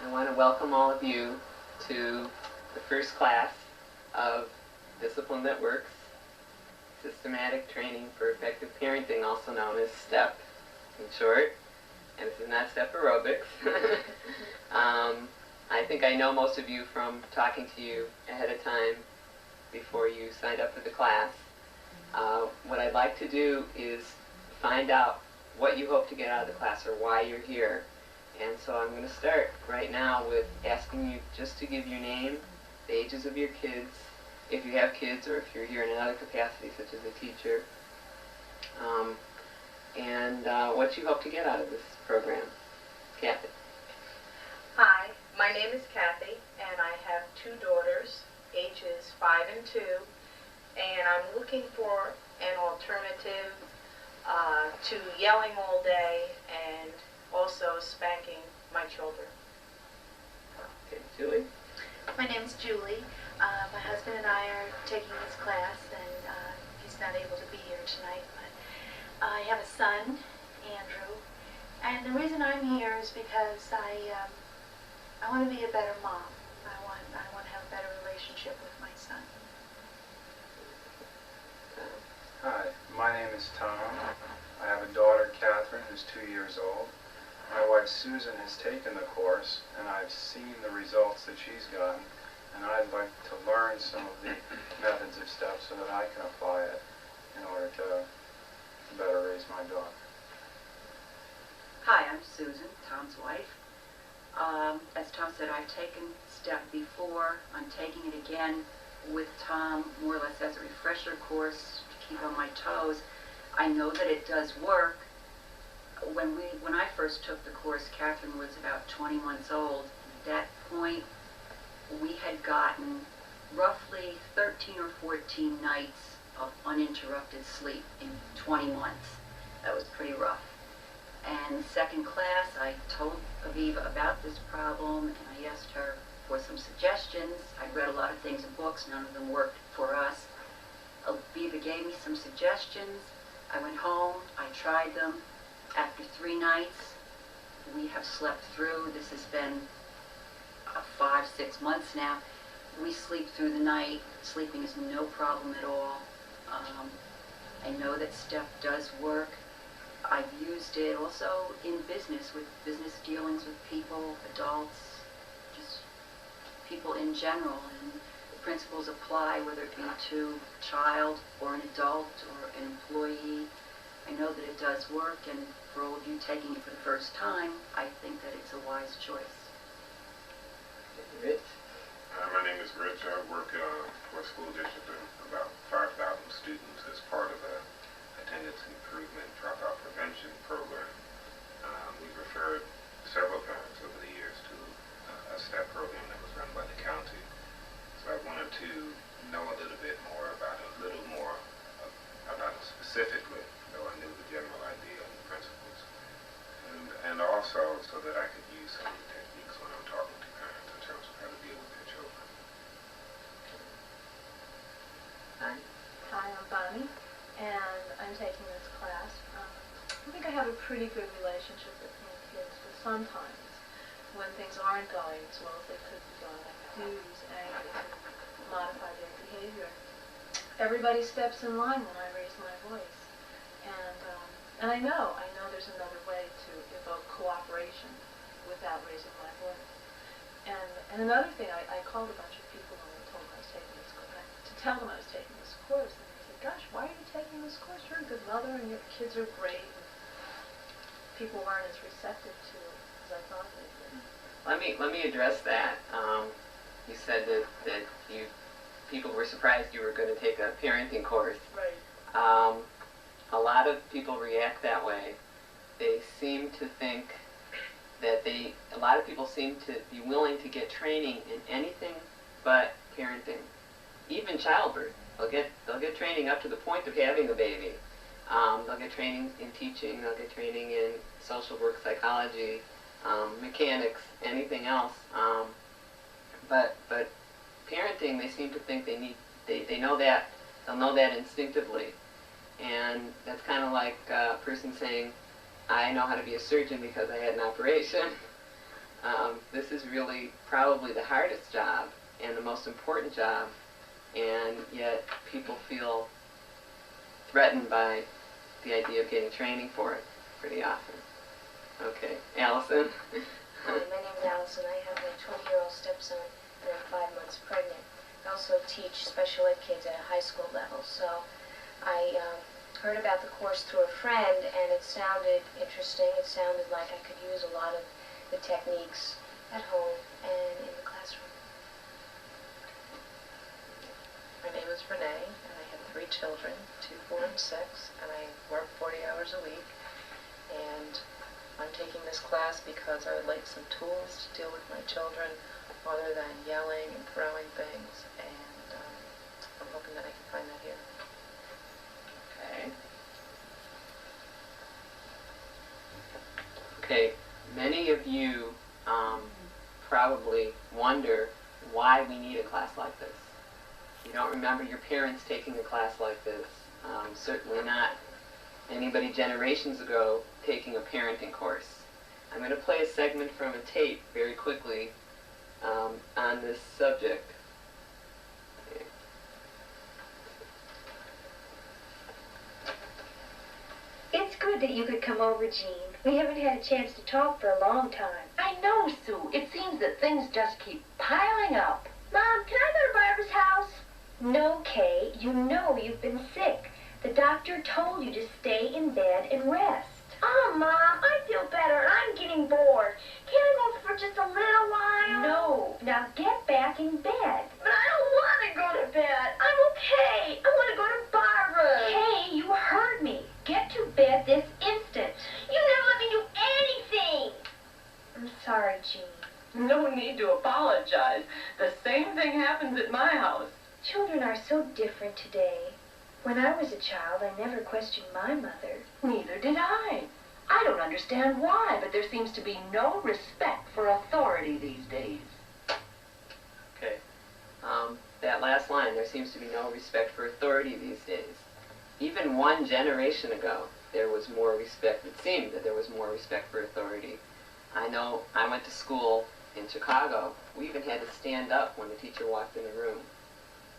I want to welcome all of you to the first class of Discipline That Works, Systematic Training for Effective Parenting, also known as STEP in short. And this is not STEP aerobics. I think I know most of you from talking to you ahead of time before you signed up for the class. What I'd like to do is find out what you hope to get out of the class or why you're here. And so I'm going to start right now with asking you just to give your name, the ages of your kids, if you have kids or if you're here in another capacity such as a teacher, and what you hope to get out of this program. Kathy. Hi, my name is Kathy, and I have two daughters, ages 5 and 2, and I'm looking for an alternative to yelling all day and also spanking my children. Okay, Julie. My name's Julie. My husband and I are taking this class, and he's not able to be here tonight, but I have a son, Andrew, and the reason I'm here is because I want to be a better mom. I want to have a better relationship with my son. Hi, my name is Tom. I have a daughter, Catherine, who's 2 years old. My wife, Susan, has taken the course, and I've seen the results that she's gotten, and I'd like to learn some of the methods of STEP so that I can apply it in order to better raise my daughter. Hi, I'm Susan, Tom's wife. As Tom said, I've taken STEP before. I'm taking it again with Tom, more or less as a refresher course to keep on my toes. I know that it does work. When I first took the course, Catherine was about 20 months old. At that point, we had gotten roughly 13 or 14 nights of uninterrupted sleep in 20 months. That was pretty rough. And second class, I told Aviva about this problem, and I asked her for some suggestions. I'd read a lot of things in books. None of them worked for us. Aviva gave me some suggestions. I went home. I tried them. After 3 nights, we have slept through. This has been 5-6 months now. We sleep through the night. Sleeping is no problem at all. I know that STEP does work. I've used it also in business, with business dealings with people, adults, just people in general. And the principles apply whether it be to a child or an adult or an employee. I know that it does work, and for all of you taking it for the first time, I think that it's a wise choice. Rich. My name is Rich. I work for a school district of about 5,000 students as part of a attendance improvement dropout prevention program. We've referred several times over the years to a STEP program that was run by the county. So I wanted to know a little bit more about it, specifically, though I knew the general idea and the principles. And also so that I could use some of the techniques when I'm talking to parents in terms of how to deal with their children. Hi, I'm Bonnie, and I'm taking this class. I think I have a pretty good relationship with my kids, but sometimes when things aren't going as well as they could be going, I do use anger to modify their behavior. Everybody steps in line when I raise my voice, and I know there's another way to evoke cooperation without raising my voice. And another thing, I called a bunch of people when I told them I was taking this course, to tell them I was taking this course, and they said, "Gosh, why are you taking this course? You're a good mother, and your kids are great." And people weren't as receptive to it as I thought they would. Let me address that. You said that people were surprised you were going to take a parenting course. Right. A lot of people react that way. They seem to think that a lot of people seem to be willing to get training in anything but parenting, even childbirth. They'll get training up to the point of having a baby. They'll get training in teaching. They'll get training in social work, psychology, mechanics, anything else. But parenting, they seem to think they know that. They'll know that instinctively. And that's kind of like a person saying, I know how to be a surgeon because I had an operation. This is really probably the hardest job and the most important job, and yet people feel threatened by the idea of getting training for it pretty often. Okay, Allison. Hi, my name's Allison. I have a 20-year-old stepson, and I'm 5 months pregnant. I also teach special ed kids at a high school level, so I heard about the course through a friend, and it sounded interesting. It sounded like I could use a lot of the techniques at home and in the classroom. My name is Renee, and I have 3 children, 2, 4, and 6, and I work 40 hours a week. And I'm taking this class because I would like some tools to deal with my children other than yelling and throwing things, and I'm hoping that I can find that here. Okay. Okay, many of you probably wonder why we need a class like this. You don't remember your parents taking a class like this. Certainly not anybody generations ago taking a parenting course. I'm going to play a segment from a tape very quickly on this subject. It's good that you could come over, Jean. We haven't had a chance to talk for a long time. I know, Sue. It seems that things just keep piling up. Mom, can I go to Barbara's house? No, Kay. You know you've been sick. The doctor told you to stay in bed and rest. Oh, Mom, I feel better, and I'm getting bored. Can't I go for just a little while? No. Now get back in bed. But I don't want to go to bed. I'm okay. I want to go to Barbara's. Kay, you heard me. Get to bed this instant. You never let me do anything. I'm sorry, Jean. No need to apologize. The same thing happens at my house. Children are so different today. When I was a child, I never questioned my mother. Neither did I. I don't understand why, but there seems to be no respect for authority these days. Okay. That last line, there seems to be no respect for authority these days. Even one generation ago, there was more respect. It seemed that there was more respect for authority. I know I went to school in Chicago. We even had to stand up when the teacher walked in the room.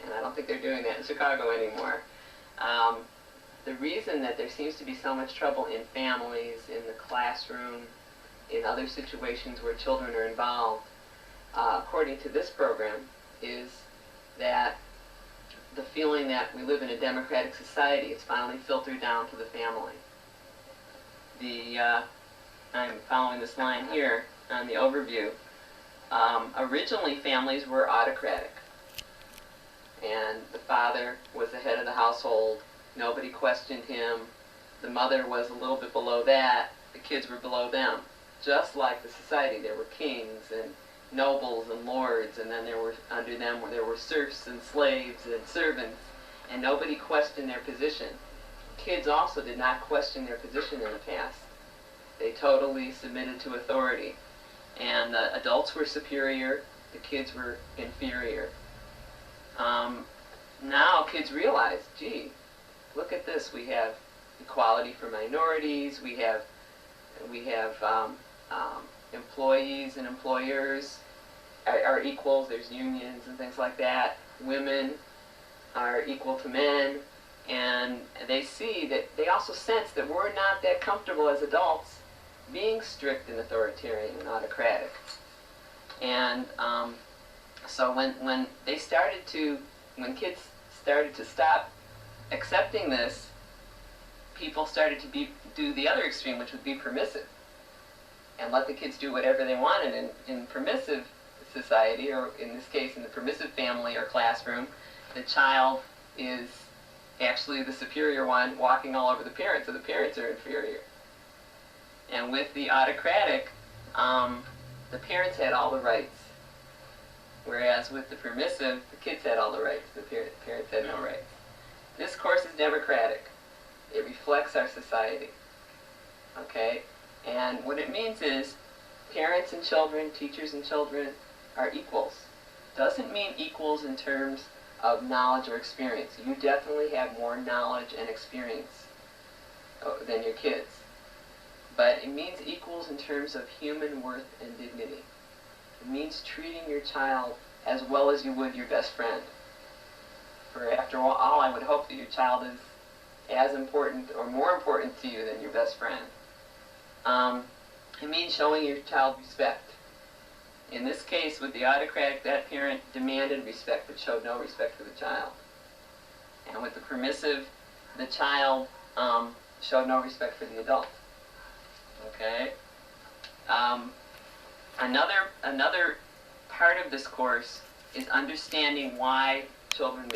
And I don't think they're doing that in Chicago anymore. The reason that there seems to be so much trouble in families, in the classroom, in other situations where children are involved, according to this program, is that the feeling that we live in a democratic society, it's finally filtered down to the family. I'm following this line here on the overview. Originally, families were autocratic, and the father was the head of the household. Nobody questioned him. The mother was a little bit below that. The kids were below them. Just like the society, there were kings and nobles and lords, and then there were, under them, there were serfs and slaves and servants, and nobody questioned their position. Kids also did not question their position in the past. They totally submitted to authority. And the adults were superior, the kids were inferior. Now kids realize, gee, look at this. We have equality for minorities. We have employees and employers are equals. There's unions and things like that. Women are equal to men, and they see that. They also sense that we're not that comfortable as adults being strict and authoritarian and autocratic. And so when kids started to stop accepting this, people started to do the other extreme, which would be permissive, and let the kids do whatever they wanted. In permissive society, or in this case in the permissive family or classroom, the child is actually the superior one, walking all over the parents, so the parents are inferior. And with the autocratic, the parents had all the rights, whereas with the permissive, the kids had all the rights, the parents had no rights. This course is democratic. It reflects our society, okay? And what it means is parents and children, teachers and children are equals. Doesn't mean equals in terms of knowledge or experience. You definitely have more knowledge and experience than your kids. but it means equals in terms of human worth and dignity. It means treating your child as well as you would your best friend. For after all, I would hope that your child is as important or more important to you than your best friend. It means showing your child respect. In this case, with the autocratic, that parent demanded respect but showed no respect for the child. And with the permissive, the child showed no respect for the adult. Okay? Another part of this course is understanding why children